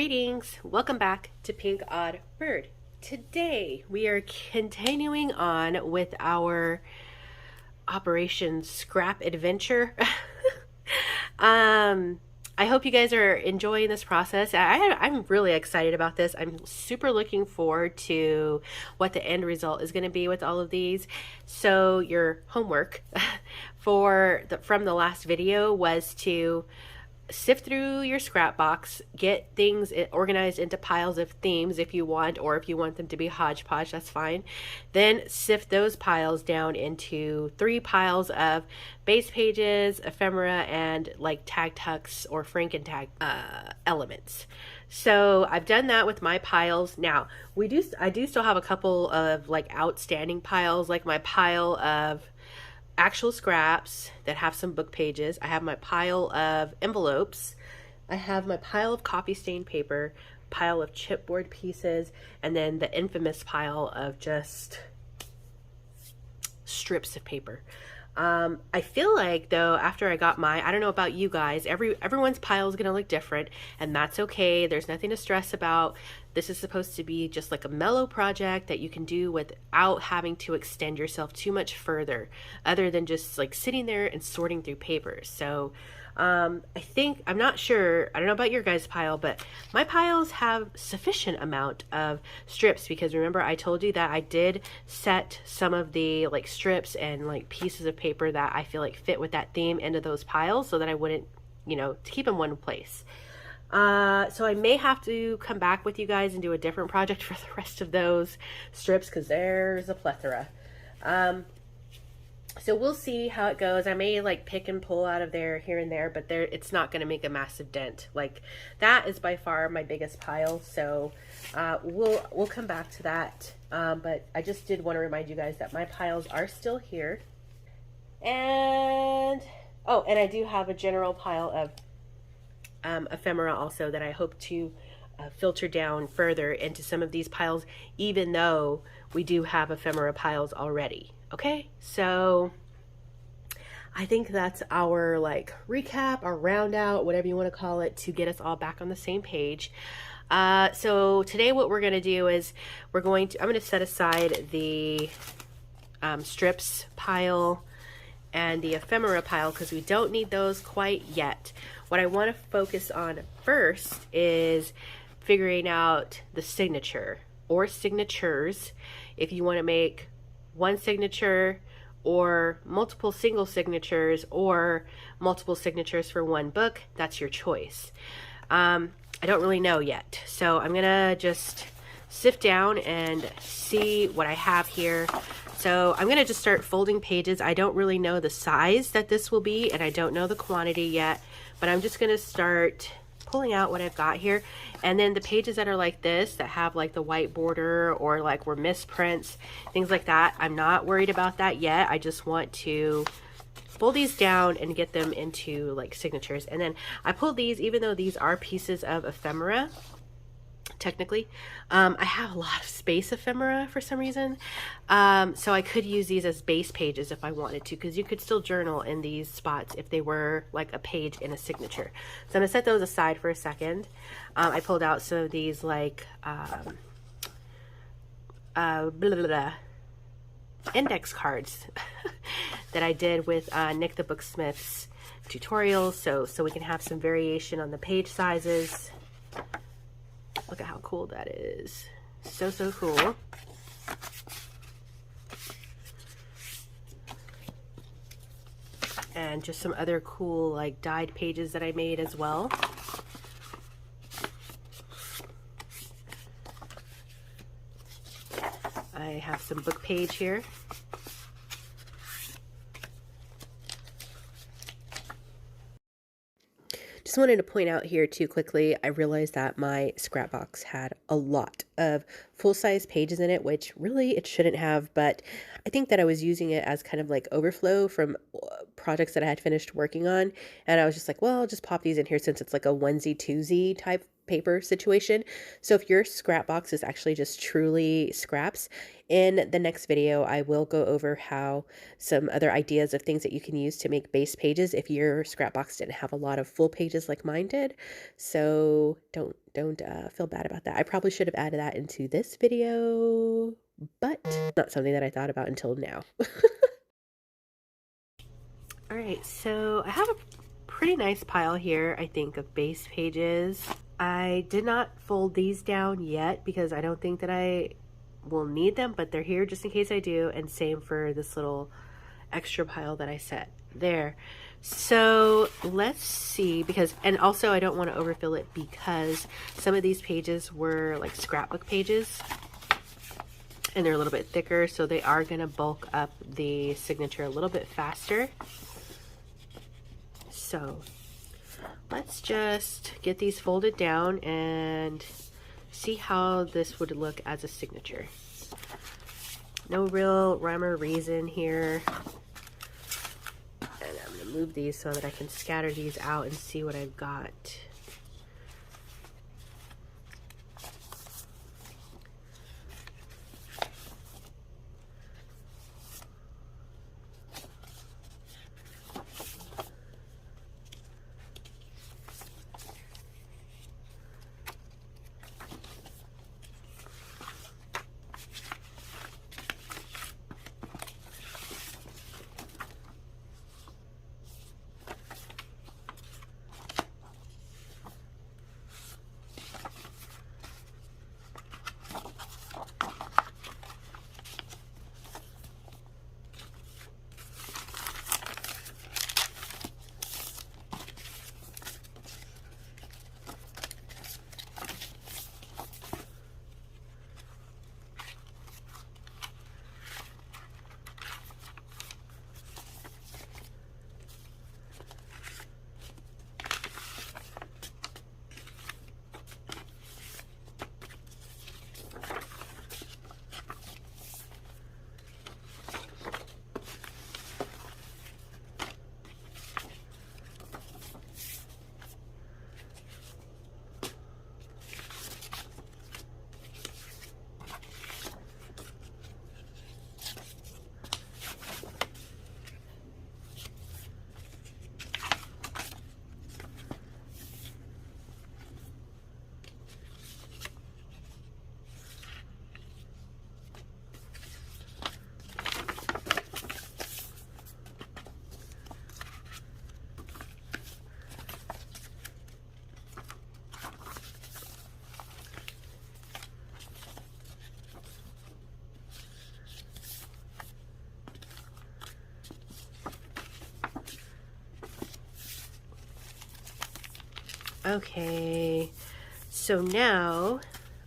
Greetings! Welcome back to PinkOddBird. Today we are continuing on with our Operation Scrap Adventure. I hope you guys are enjoying this process. I'm really excited about this. I'm super looking forward to what the end result is going to be with all of these. So your homework from the last video was to sift through your scrap box, get things organized into piles of themes if you want, or if you want them to be hodgepodge, that's fine. Then sift those piles down into 3 piles of base pages, ephemera, and like tag tucks or frankentag elements. So I've done that with my piles. Now I do still have a couple of like outstanding piles, like my pile of actual scraps that have some book pages. I have my pile of envelopes. I have my pile of coffee stained paper, pile of chipboard pieces, and then the infamous pile of just strips of paper. I feel like though after I got I don't know about you guys, everyone's pile is gonna look different, and that's okay. There's nothing to stress about. This is supposed to be just like a mellow project that you can do without having to extend yourself too much further, other than just like sitting there and sorting through papers. So I'm not sure, I don't know about your guys' pile, but my piles have sufficient amount of strips, because remember I told you that I did set some of the like strips and like pieces of paper that I feel like fit with that theme into those piles, so that I wouldn't, to keep in one place. So I may have to come back with you guys and do a different project for the rest of those strips, because there's a plethora. So we'll see how it goes. I may like pick and pull out of there here and there, but it's not going to make a massive dent. Like that is by far my biggest pile. So we'll come back to that. But I just did want to remind you guys that my piles are still here. And I do have a general pile of ephemera also that I hope to filter down further into some of these piles, even though we do have ephemera piles already. Okay, so I think that's our like recap, our round out, whatever you want to call it, to get us all back on the same page. So today what we're going to do is I'm going to set aside the strips pile and the ephemera pile, because we don't need those quite yet. What I want to focus on first is figuring out the signature or signatures. If you want to make one signature or multiple single signatures or multiple signatures for one book, that's your choice. I don't really know yet, so I'm gonna just sift down and see what I have here. So I'm gonna just start folding pages. I don't really know the size that this will be, and I don't know the quantity yet, but I'm just gonna start pulling out what I've got here. And then the pages that are like this, that have like the white border or like were misprints, things like that, I'm not worried about that yet. I just want to fold these down and get them into like signatures. And then I pulled these, even though these are pieces of ephemera, technically, I have a lot of space ephemera for some reason, so I could use these as base pages if I wanted to, because you could still journal in these spots if they were like a page in a signature. So I'm gonna set those aside for a second. I pulled out some of these like index cards that I did with Nick the Booksmith's tutorials, so we can have some variation on the page sizes. Look at how cool that is. So cool. And just some other cool like dyed pages that I made as well. I have some book page here. Just wanted to point out here too quickly, I realized that my scrap box had a lot of full-size pages in it, which really it shouldn't have, but I think that I was using it as kind of like overflow from projects that I had finished working on, and I was just like, well, I'll just pop these in here since it's like a onesie twosie type paper situation. So if your scrap box is actually just truly scraps, In the next video, I will go over how some other ideas of things that you can use to make base pages if your scrapbox didn't have a lot of full pages like mine did. So don't feel bad about that. I probably should have added that into this video, but not something that I thought about until now. All right, so I have a pretty nice pile here, I think, of base pages. I did not fold these down yet because I don't think that I will need them, but they're here just in case I do, and same for this little extra pile that I set there. So let's see, because, and also I don't want to overfill it because some of these pages were like scrapbook pages and they're a little bit thicker, so they are going to bulk up the signature a little bit faster. So let's just get these folded down and see how this would look as a signature. No real rhyme or reason here. And I'm going to move these so that I can scatter these out and see what I've got. Okay, so now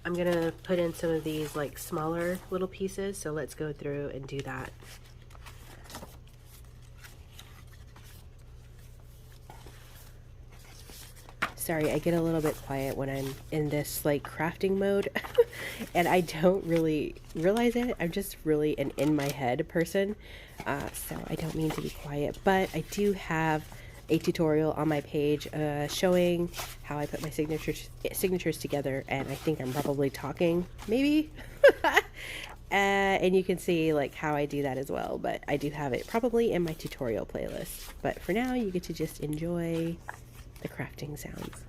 I'm gonna put in some of these like smaller little pieces, so let's go through and do that. Sorry, I get a little bit quiet when I'm in this like crafting mode and I don't really realize it. I'm just really an in my head person, so I don't mean to be quiet, but I do have a tutorial on my page showing how I put my signatures together, and I think I'm probably talking, maybe. And you can see like how I do that as well, but I do have it probably in my tutorial playlist. But for now, you get to just enjoy the crafting sounds.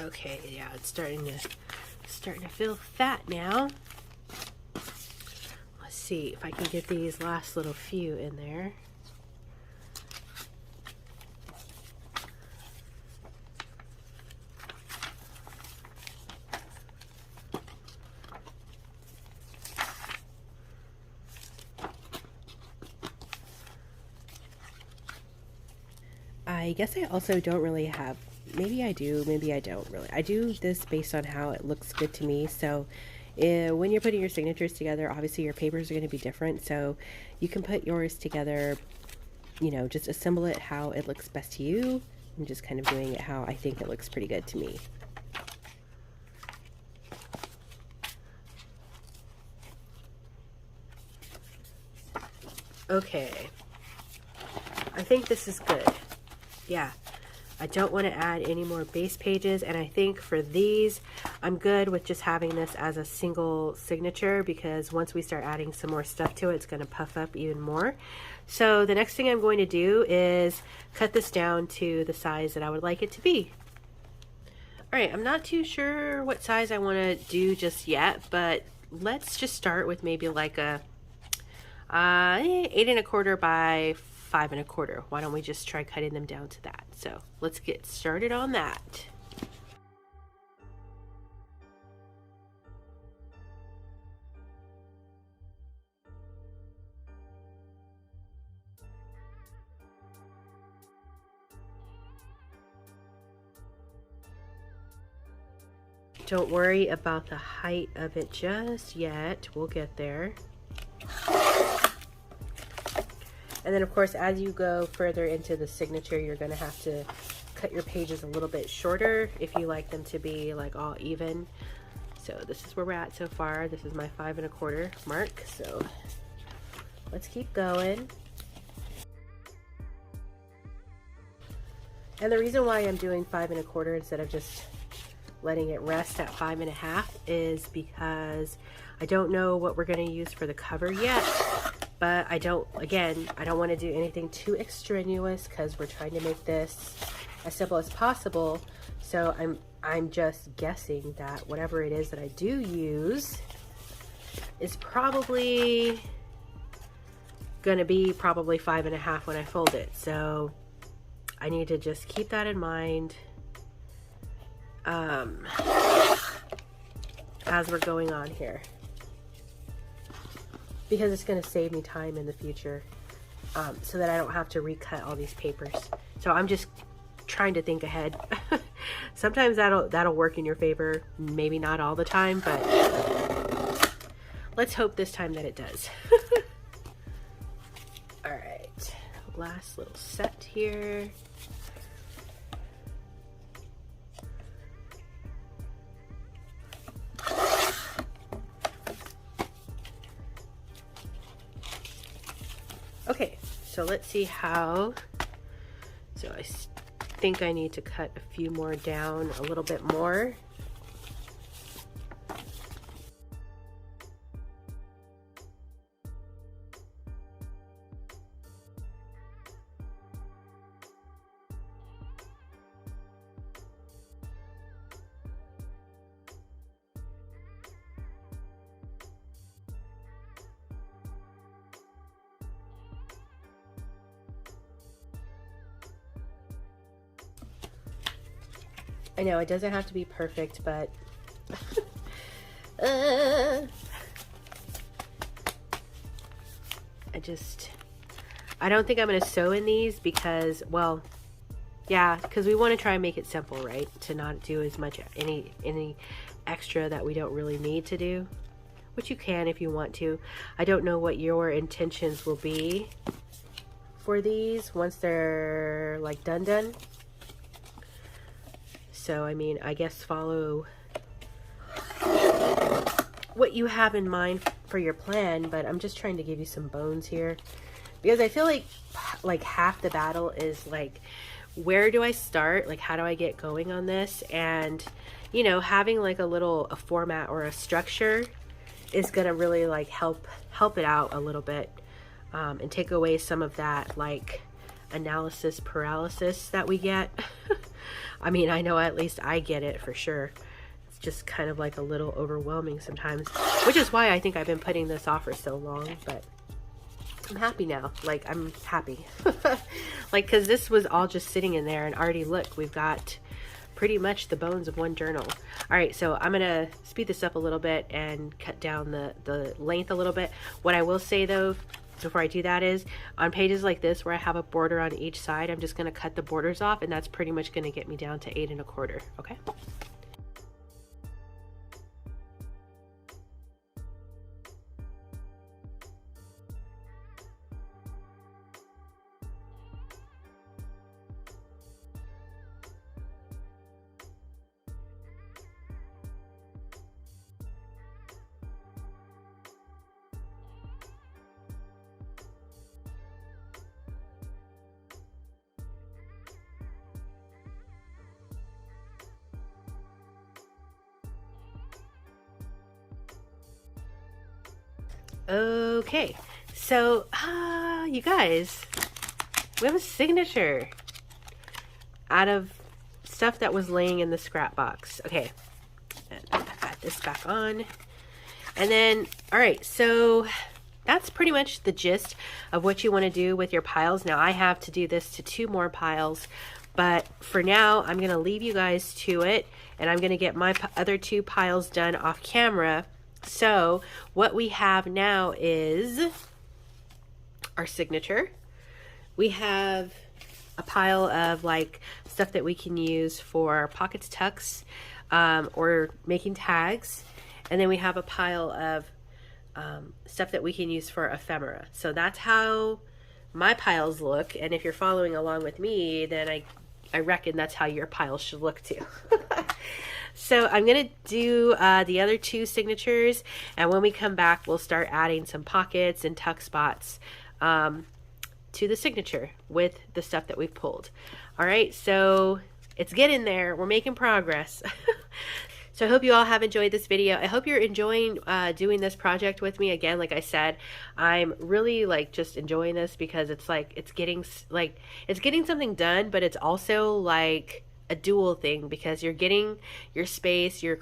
Okay, yeah, it's starting to feel fat now. Let's see if I can get these last little few in there. I guess I also don't really have, maybe I do, maybe I don't really. I do this based on how it looks good to me. So when you're putting your signatures together, obviously your papers are going to be different. So you can put yours together, you know, just assemble it how it looks best to you. I'm just kind of doing it how I think it looks pretty good to me. Okay, I think this is good. Yeah, I don't want to add any more base pages, and I think for these I'm good with just having this as a single signature, because once we start adding some more stuff to it, it's going to puff up even more. So the next thing I'm going to do is cut this down to the size that I would like it to be. Alright, I'm not too sure what size I want to do just yet, but let's just start with maybe like a 8 1/4 by 5 1/4. Why don't we just try cutting them down to that? So let's get started on that. Don't worry about the height of it just yet. We'll get there. And then of course, as you go further into the signature, you're going to have to cut your pages a little bit shorter if you like them to be like all even. So this is where we're at so far. This is my 5 1/4 mark. So let's keep going. And the reason why I'm doing 5 1/4 instead of just letting it rest at 5 1/2 is because I don't know what we're going to use for the cover yet. But I don't want to do anything too extraneous because we're trying to make this as simple as possible. So I'm just guessing that whatever it is that I do use is probably gonna be 5 1/2 when I fold it. So I need to just keep that in mind as we're going on here, because it's going to save me time in the future, so that I don't have to recut all these papers. So I'm just trying to think ahead. Sometimes that'll work in your favor, maybe not all the time, but let's hope this time that it does. All right, last little set here. Okay, so let's see how. So I think I need to cut a few more down a little bit more. I know it doesn't have to be perfect, but I don't think I'm going to sew in these because, well, yeah, because we want to try and make it simple, right? To not do as much any extra that we don't really need to do, which you can if you want to. I don't know what your intentions will be for these once they're like done. So, I mean, I guess follow what you have in mind for your plan, but I'm just trying to give you some bones here, because I feel like half the battle is like, where do I start? Like, how do I get going on this? And, you know, having like a format or a structure is gonna really like help it out a little bit, and take away some of that like analysis paralysis that we get. I mean, I know at least I get it for sure. It's just kind of like a little overwhelming sometimes, which is why I think I've been putting this off for so long, but I'm happy now. Like, I'm happy. Like, because this was all just sitting in there, and already look, we've got pretty much the bones of one journal. All right, so I'm gonna speed this up a little bit and cut down the length a little bit. What I will say though, before I do that is on pages like this where I have a border on each side, I'm just going to cut the borders off, and that's pretty much going to get me down to 8 1/4. Okay. Okay, so you guys, we have a signature out of stuff that was laying in the scrap box. Okay, and add this back on, and then all right, so that's pretty much the gist of what you want to do with your piles. Now I have to do this to 2 more piles, but for now I'm gonna leave you guys to it, and I'm gonna get my other 2 piles done off camera. So what we have now is our signature. We have a pile of like stuff that we can use for pockets, tucks, or making tags. And then we have a pile of stuff that we can use for ephemera. So that's how my piles look. And if you're following along with me, then I reckon that's how your piles should look too. So I'm going to do the other 2 signatures, and when we come back, we'll start adding some pockets and tuck spots to the signature with the stuff that we've pulled. All right, so it's getting there. We're making progress. So I hope you all have enjoyed this video. I hope you're enjoying doing this project with me. Again, like I said, I'm really like just enjoying this because it's like it's getting something done, but it's also like a dual thing because you're getting your space, your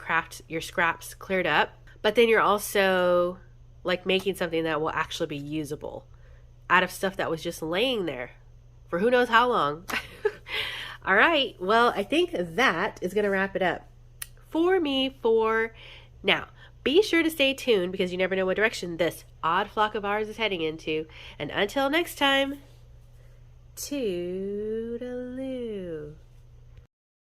scraps cleared up, but then you're also like making something that will actually be usable out of stuff that was just laying there for who knows how long. All right, well, I think that is gonna wrap it up for me for now. Be sure to stay tuned because you never know what direction this odd flock of ours is heading into. And until next time, toodaloo.